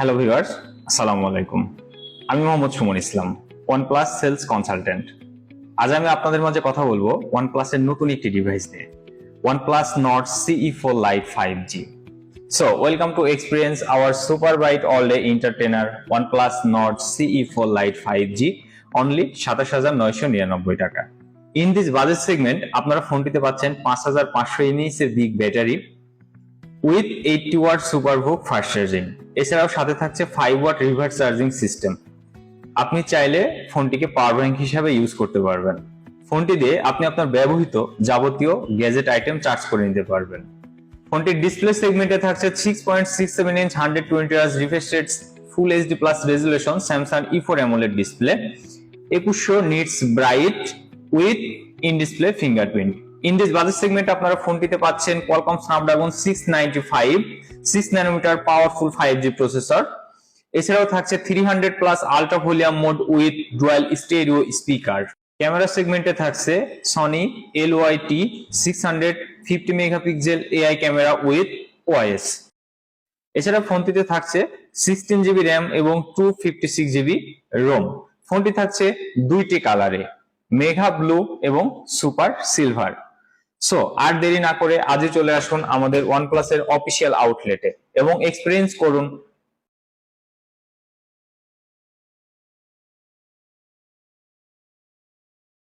Hello viewers, আসসালামু আলাইকুম। আমি মোহাম্মদ সুমন ইসলাম, OnePlus সেলস কনসালটেন্ট। আজ আমি আপনাদের মাঝে কথা বলবো OnePlus এর নতুন একটি ডিভাইস নিয়ে, OnePlus Nord CE4 Lite 5G। So, welcome to experience our super bright all-day entertainer OnePlus Nord CE4 Lite 5G only ২৭,৯৯৯ টাকা। In this budget segment, আপনারা ফোনটিতে পাচ্ছেন ৫৫০০ mAh এর big battery with 80 watt SuperVOOC fast charging. এছাড়াও সাথে থাকছে 5 watt reverse charging system. আপনি চাইলে ফোনটিকে পাওয়ার ব্যাংক হিসাবে ইউজ করতে পারবেন। ফোনটি দিয়ে আপনি আপনার ব্যবহৃত যাবতীয় গ্যাজেট আইটেম চার্জ করে নিতে পারবেন। ফোনটির ডিসপ্লে সেগমেন্টে থাকছে 6.67 inch 120 hertz refresh rate full HD plus resolution Samsung E4 AMOLED display, 2100 nits bright with in display fingerprint. In this budget segment আপনারা ফোনটিতে পাচ্ছেন Qualcomm Snapdragon 695 6 nanometre powerful 5G processor. এছাড়াও থাকছে 300 plus ultra volume mode with dual stereo speaker. Camera সেগমেন্টে থাকছে Sony LYT 650 megapixel AI camera with OIS। এছাড়া ফোনটিতে থাকছে 16GB র্যাম এবং 256GB রোম। ফোনটি থাকছে দুইটি কালারে, মেঘা ব্লু এবং সুপার সিলভার। সো আর দেরি না করে আজই চলে আসুন আমাদের OnePlus এর অফিসিয়াল আউটলেটে এবং এক্সপেরিয়েন্স করুন